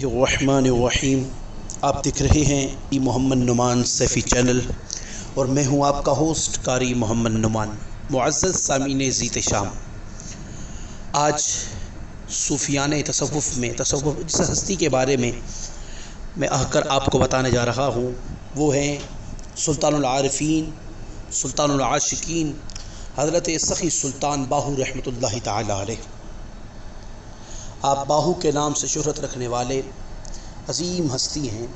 الرحمن الرحیم۔ آپ دیکھ رہے ہیں محمد نعمان سیفی چینل اور میں ہوں آپ کا ہوسٹ قاری محمد نعمان۔ معزز سامعین زیت شام، آج صوفیان تصوف میں جس ہستی کے بارے میں آ کر آپ کو بتانے جا رہا ہوں وہ ہیں سلطان العارفین، سلطان العاشقین، حضرت سخی سلطان باہو رحمۃ اللہ تعالی علیہ۔ آپ باہو کے نام سے شہرت رکھنے والے عظیم ہستی ہیں۔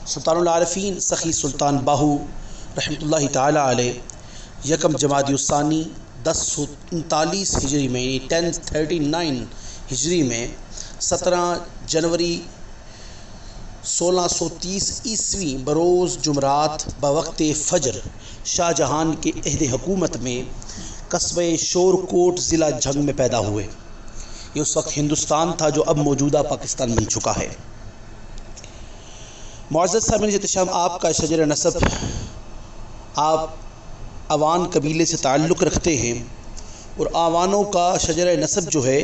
سلطان العارفین سخی سلطان باہو رحمۃ اللہ تعالی علیہ یکم جمادی الثانی 1039 ہجری میں 1039 ہجری میں 17 جنوری 1630 عیسوی بروز جمعرات بوقت فجر شاہ جہان کے عہد حکومت میں قصبہ شور کوٹ ضلع جھنگ میں پیدا ہوئے۔ یہ اس وقت ہندوستان تھا جو اب موجودہ پاکستان بن چکا ہے۔ معزز سامعین احتشام، آپ کا شجر نسب، آپ اوان قبیلے سے تعلق رکھتے ہیں اور آوانوں کا شجر نسب جو ہے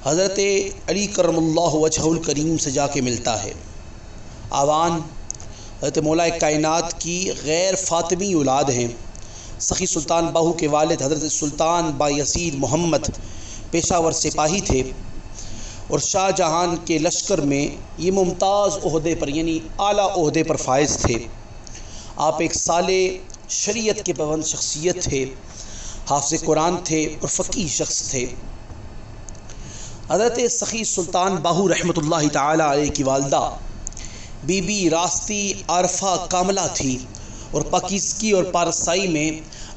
حضرت علی کرم اللہ وجہہ الکریم سے جا کے ملتا ہے۔ آوان حضرت مولا کائنات کی غیر فاطمی اولاد ہیں۔ سخی سلطان باہو کے والد حضرت سلطان بایزید محمد پیشاور سپاہی تھے اور شاہ جہان کے لشکر میں یہ ممتاز عہدے پر یعنی اعلیٰ عہدے پر فائز تھے۔ آپ ایک صالح شریعت کے پابند شخصیت تھے، حافظ قرآن تھے اور فقیہ شخص تھے۔ حضرت سخی سلطان باہو رحمۃ اللہ تعالی علیہ کی والدہ بی بی راستی عارفہ کاملہ تھی اور پاکیزگی اور پارسائی میں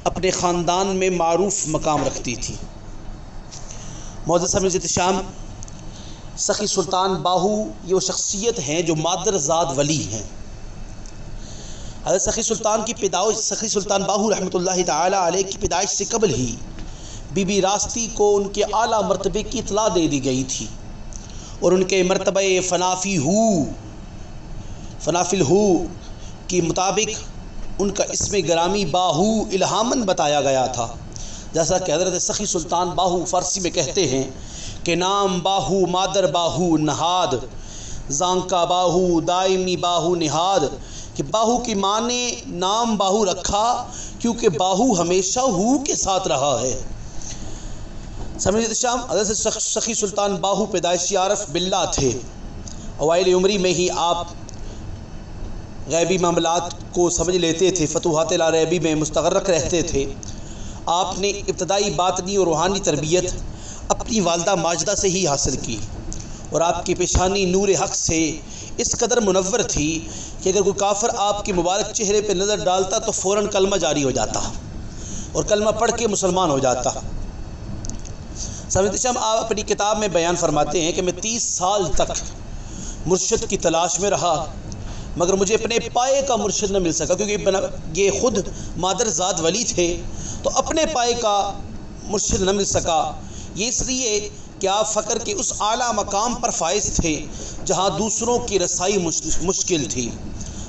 اپنے خاندان میں معروف مقام رکھتی تھی۔ معزز سامعین احتشام، سخی سلطان باہو یہ وہ شخصیت ہیں جو مادر زاد ولی ہیں۔ حضرت سخی سلطان کی پیدائش، سخی سلطان باہو رحمۃ اللہ تعالی علیہ کی پیدائش سے قبل ہی بی بی راستی کو ان کے اعلیٰ مرتبے کی اطلاع دے دی گئی تھی اور ان کے مرتبہ فنافل ہو کے مطابق ان کا اسم گرامی باہو الہامن بتایا گیا تھا۔ جیسا کہ حضرت سخی سلطان باہو فارسی میں کہتے ہیں کہ نام باہو مادر باہو نہاد، زانکا باہو دائمی باہو نہاد، کہ باہو کی ماں نے نام باہو رکھا کیونکہ باہو ہمیشہ ہو کے ساتھ رہا ہے۔ سامعین شام، حضرت سخی سلطان باہو پیدائشی عارف باللہ تھے۔ اوائل عمری میں ہی آپ غیبی معاملات کو سمجھ لیتے تھے، فتوحات لا ریبی میں مستغرق رہتے تھے۔ آپ نے ابتدائی باطنی اور روحانی تربیت اپنی والدہ ماجدہ سے ہی حاصل کی اور آپ کی پیشانی نور حق سے اس قدر منور تھی کہ اگر کوئی کافر آپ کے مبارک چہرے پہ نظر ڈالتا تو فوراً کلمہ جاری ہو جاتا اور کلمہ پڑھ کے مسلمان ہو جاتا۔ سامعین، آپ اپنی کتاب میں بیان فرماتے ہیں کہ میں 30 سال تک مرشد کی تلاش میں رہا مگر مجھے اپنے پائے کا مرشد نہ مل سکا، کیونکہ یہ خود مادر زاد ولی تھے تو اپنے پائے کا مرشد نہ مل سکا۔ یہ اس لیے کہ آپ فقر کے اس اعلیٰ مقام پر فائز تھے جہاں دوسروں کی رسائی مشکل تھی۔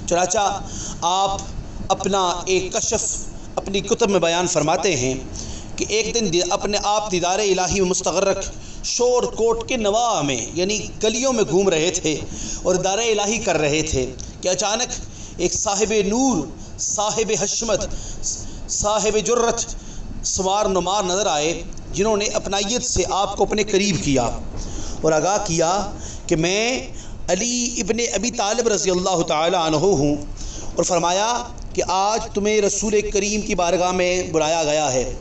چنانچہ آپ اپنا ایک کشف اپنی کتب میں بیان فرماتے ہیں کہ ایک دن اپنے آپ دیدار الہی میں مستغرق شور کوٹ کے نواح میں یعنی گلیوں میں گھوم رہے تھے اور دیدار الہی کر رہے تھے کہ اچانک ایک صاحب نور، صاحب حشمت، صاحب جرت سوار نمار نظر آئے جنہوں نے اپنائیت سے آپ کو اپنے قریب کیا اور آگاہ کیا کہ میں علی ابن ابی طالب رضی اللہ تعالی عنہ ہوں، اور فرمایا کہ آج تمہیں رسول کریم کی بارگاہ میں بلایا گیا ہے۔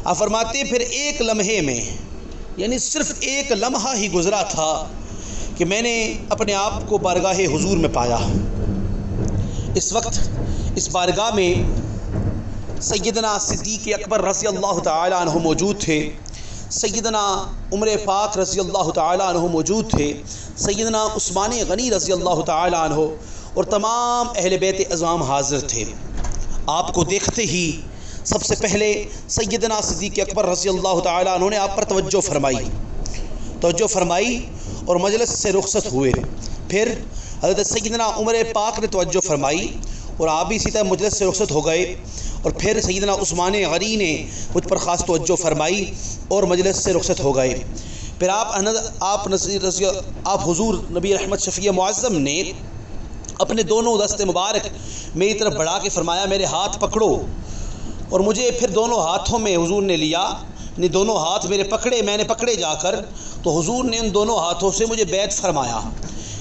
آپ فرماتے پھر ایک لمحے میں یعنی صرف ایک لمحہ ہی گزرا تھا کہ میں نے اپنے آپ کو بارگاہ حضور میں پایا۔ اس وقت اس بارگاہ میں سیدنا صدیق اکبر رضی اللہ تعالی عنہ موجود تھے، سیدنا عمر پاک رضی اللہ تعالی عنہ موجود تھے، سیدنا عثمان غنی رضی اللہ تعالی عنہ اور تمام اہل بیت اعظام حاضر تھے۔ آپ کو دیکھتے ہی سب سے پہلے سیدنا صدیق اکبر رضی اللہ تعالی عنہ نے آپ پر توجہ فرمائی اور مجلس سے رخصت ہوئے۔ پھر حضرت سیدنا عمر پاک نے توجہ فرمائی اور آپ بھی اسی طرح مجلس سے رخصت ہو گئے، اور پھر سیدنا عثمان غنی نے مجھ پر خاص توجہ فرمائی اور مجلس سے رخصت ہو گئے۔ پھر آپ حضور نبی رحمت شفیع معظم نے اپنے دونوں دست مبارک میری طرف بڑھا کے فرمایا میرے ہاتھ پکڑو، اور مجھے پھر دونوں ہاتھوں میں حضور نے لیا، دونوں ہاتھ میرے پکڑے، میں نے پکڑے جا کر، تو حضور نے ان دونوں ہاتھوں سے مجھے بیعت فرمایا۔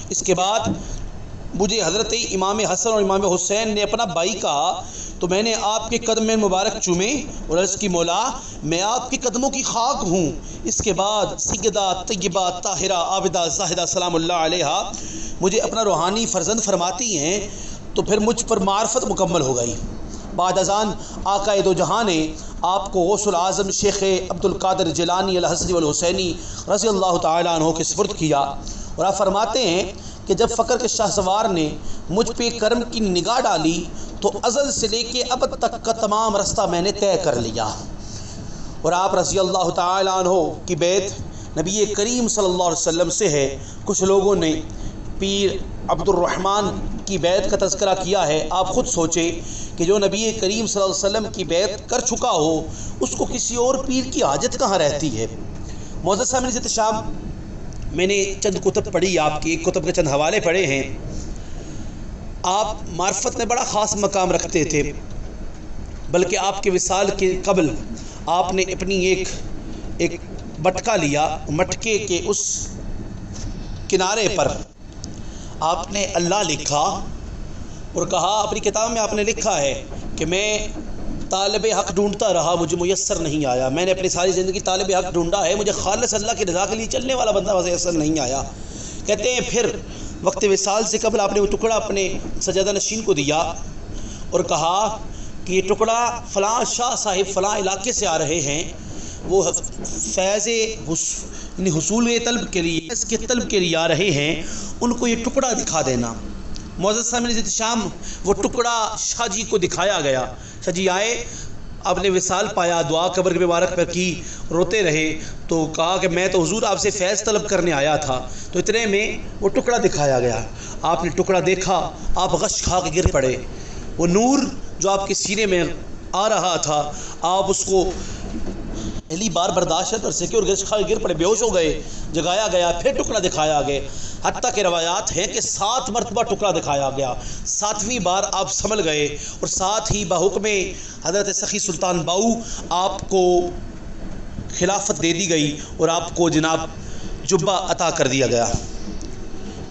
اس کے بعد مجھے حضرت امام حسن اور امام حسین نے اپنا بھائی کہا تو میں نے آپ کے قدم مبارک چومے اور عرض کی مولا میں آپ کے قدموں کی خاک ہوں۔ اس کے بعد سیدہ طیبہ طاہرہ عابدہ زاہدہ سلام اللہ علیہا مجھے اپنا روحانی فرزند فرماتی ہیں، تو پھر مجھ پر معرفت مکمل ہو گئی۔ بعد ازان آقا دو جہاں نے آپ کو غوث العظم شیخ عبد القادر جیلانی الحسنی والحسینی رضی اللہ تعالیٰ عنہ کے سپرد کیا، اور آپ فرماتے ہیں کہ جب فقر کے شاہ سوار نے مجھ پہ کرم کی نگاہ ڈالی تو ازل سے لے کے ابد تک کا تمام رستہ میں نے طے کر لیا۔ اور آپ رضی اللہ تعالیٰ عنہ کی بیعت نبی کریم صلی اللہ علیہ وسلم سے ہے۔ کچھ لوگوں نے پیر عبد الرحمن کی بیعت کا تذکرہ کیا ہے۔ آپ خود سوچیں کہ جو نبی کریم صلی اللہ علیہ وسلم کی بیعت کر چکا ہو اس کو کسی اور پیر کی حاجت کہاں رہتی ہے۔ معزز سامعین احتشام، میں نے چند کتب پڑھی، آپ کی ایک کتب کے چند حوالے پڑھے ہیں۔ آپ معرفت میں بڑا خاص مقام رکھتے تھے، بلکہ آپ کے وصال کے قبل آپ نے اپنی ایک بٹکا لیا، مٹکے کے اس کنارے پر آپ نے اللہ لکھا اور کہا، اپنی کتاب میں آپ نے لکھا ہے کہ میں طالب حق ڈھونڈتا رہا، مجھے میسر نہیں آیا۔ میں نے اپنی ساری زندگی طالب حق ڈھونڈا ہے، مجھے خالص اللہ کی رضا کے لیے چلنے والا بندہ میسر نہیں آیا۔ کہتے ہیں پھر وقت وصال سے قبل آپ نے وہ ٹکڑا اپنے سجادہ نشین کو دیا اور کہا کہ یہ ٹکڑا فلاں شاہ صاحب فلاں علاقے سے آ رہے ہیں، وہ فیض حصول طلب کے لیے، اس کے طلب کے لیے آ رہے ہیں، ان کو یہ ٹکڑا دکھا دینا۔ معزز سامعین احتشام، وہ ٹکڑا شاہ جی کو دکھایا گیا۔ شاہ جی آئے، آپ نے وصال پایا، دعا قبر کے مبارک پر کی، روتے رہے، تو کہا کہ میں تو حضور آپ سے فیض طلب کرنے آیا تھا۔ تو اتنے میں وہ ٹکڑا دکھایا گیا، آپ نے ٹکڑا دیکھا، آپ غش کھا کے گر پڑے۔ وہ نور جو آپ کے سینے میں آ رہا تھا، آپ اس کو پہلی بار برداشت کر سکے اور غش کھا کے گر پڑے، بے ہوش ہو گئے، جگایا گیا، پھر ٹکڑا دکھایا گیا، حتیٰ کہ روایات ہیں کہ 7 مرتبہ ٹکڑا دکھایا گیا۔ 7ویں بار آپ سنبھل گئے اور ساتھ ہی بحکم حضرت سخی سلطان باؤ آپ کو خلافت دے دی گئی اور آپ کو جناب جبہ عطا کر دیا گیا۔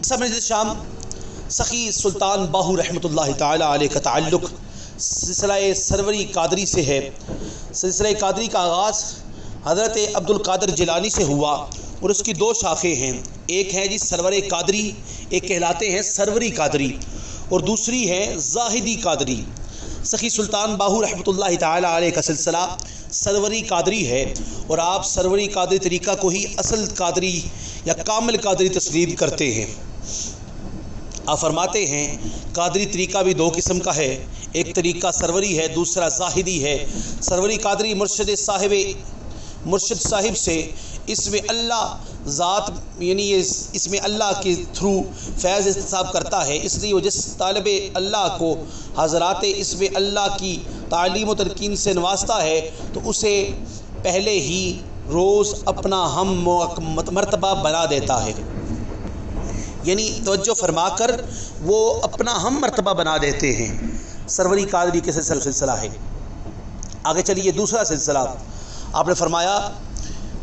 سامعین شام، سخی سلطان باہو رحمۃ اللہ تعالی علیہ کا تعلق سلسلہ سروری قادری سے ہے۔ سلسلہ قادری کا آغاز حضرت عبد القادر جیلانی سے ہوا اور اس کی 2 شاخیں ہیں، ایک ہے جی سرور قادری، ایک کہلاتے ہیں سروری قادری، اور دوسری ہے زاہدی قادری۔ سخی سلطان باہو رحمۃ اللہ تعالی علیہ کا سلسلہ سروری قادری ہے، اور آپ سروری قادری طریقہ کو ہی اصل قادری یا کامل قادری تسلیم کرتے ہیں۔ آپ فرماتے ہیں قادری طریقہ بھی 2 قسم کا ہے، ایک طریقہ سروری ہے، دوسرا زاہدی ہے۔ سروری قادری مرشد صاحب سے اس میں اللہ ذات، یعنی اس میں اللہ کے تھرو فیض احتساب کرتا ہے، اس لیے وہ جس طالب اللہ کو حضرات اس میں اللہ کی تعلیم و ترکین سے نوازتا ہے تو اسے پہلے ہی روز اپنا ہم مرتبہ بنا دیتا ہے، یعنی توجہ فرما کر وہ اپنا ہم مرتبہ بنا دیتے ہیں۔ سروری قادری کے سلسلہ ہے۔ آگے چلیے، دوسرا سلسلہ آپ نے فرمایا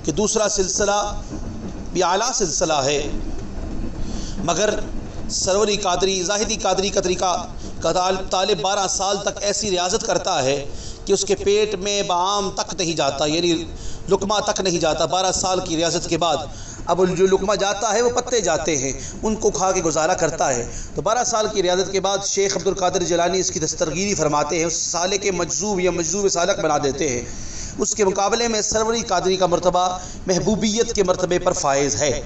کہ دوسرا سلسلہ بھی اعلیٰ سلسلہ ہے، مگر سروری قادری زاہدی قادری کا طریقہ طالب 12 سال تک ایسی ریاضت کرتا ہے کہ اس کے پیٹ میں بعام تک نہیں جاتا، یعنی لقمہ تک نہیں جاتا۔ 12 سال کی ریاضت کے بعد اب جو لقمہ جاتا ہے وہ پتے جاتے ہیں، ان کو کھا کے گزارا کرتا ہے۔ تو 12 سال کی ریاضت کے بعد شیخ عبد القادر جیلانی اس کی دسترگیری فرماتے ہیں، اس سالے کے مجذوب یا مجذوب سالک بنا دیتے ہیں۔ اس کے مقابلے میں سروری قادری کا مرتبہ محبوبیت کے مرتبے پر فائز ہے،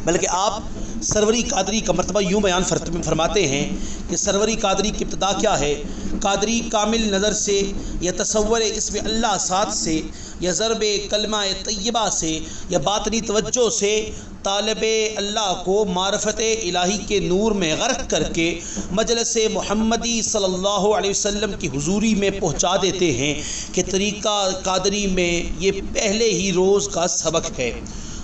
بلکہ آپ سروری قادری کا مرتبہ یوں بیان فرماتے ہیں کہ سروری قادری کی ابتدا کیا ہے؟ قادری کامل نظر سے یا تصور اس میں اللہ ساتھ سے یا ضرب کلمہ طیبہ سے یا باطنی توجہ سے طالب اللہ کو معرفت الہی کے نور میں غرق کر کے مجلس محمدی صلی اللہ علیہ وسلم کی حضوری میں پہنچا دیتے ہیں کہ طریقہ قادری میں یہ پہلے ہی روز کا سبق ہے۔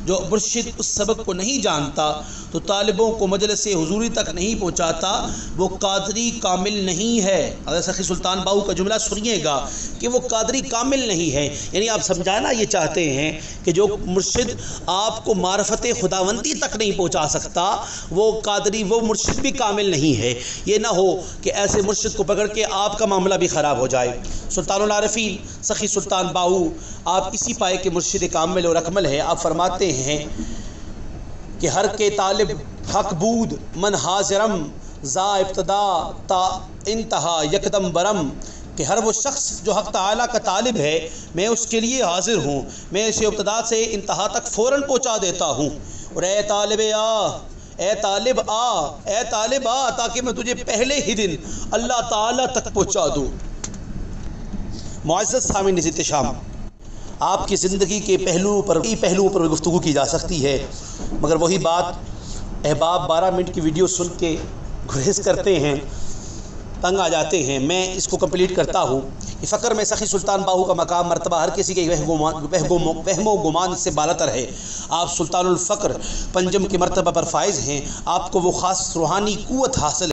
جو مرشد اس سبق کو نہیں جانتا تو طالبوں کو مجلس حضوری تک نہیں پہنچاتا وہ قادری کامل نہیں ہے۔ حضرت سخی سلطان باہو کا جملہ سنیے گا کہ وہ قادری کامل نہیں ہے، یعنی آپ سمجھانا یہ چاہتے ہیں کہ جو مرشد آپ کو معرفت خداوندی تک نہیں پہنچا سکتا وہ قادری، وہ مرشد بھی کامل نہیں ہے۔ یہ نہ ہو کہ ایسے مرشد کو پکڑ کے آپ کا معاملہ بھی خراب ہو جائے۔ سلطان العارفین سخی سلطان باہو آپ اسی پائے کے مرشد کامل اور اکمل ہے۔ آپ فرماتے ہیں کہ ہر کے طالب حق بود من حاضرم زا ابتدا تا انتہا یکدم برم، کہ ہر وہ شخص جو حق تعالیٰ کا طالب ہے میں اس کے لیے حاضر ہوں، میں اسے ابتدا سے انتہا تک فوراً پہنچا دیتا ہوں۔ اور اے طالب آ، اے طالب آ، اے طالب آ، تاکہ میں تجھے پہلے ہی دن اللہ تعالیٰ تک پہنچا دوں۔ معزز سامعین نزیت شام، آپ کی زندگی کے پہلوؤں پر گفتگو کی جا سکتی ہے، مگر وہی بات احباب 12 منٹ کی ویڈیو سن کے گریز کرتے ہیں، تنگ آ جاتے ہیں۔ میں اس کو کمپلیٹ کرتا ہوں کہ فقر میں سخی سلطان باہو کا مقام مرتبہ ہر کسی کے وہم و گمان سے بالاتر ہے۔ آپ سلطان الفقر پنجم کے مرتبہ پر فائز ہیں، آپ کو وہ خاص روحانی قوت حاصل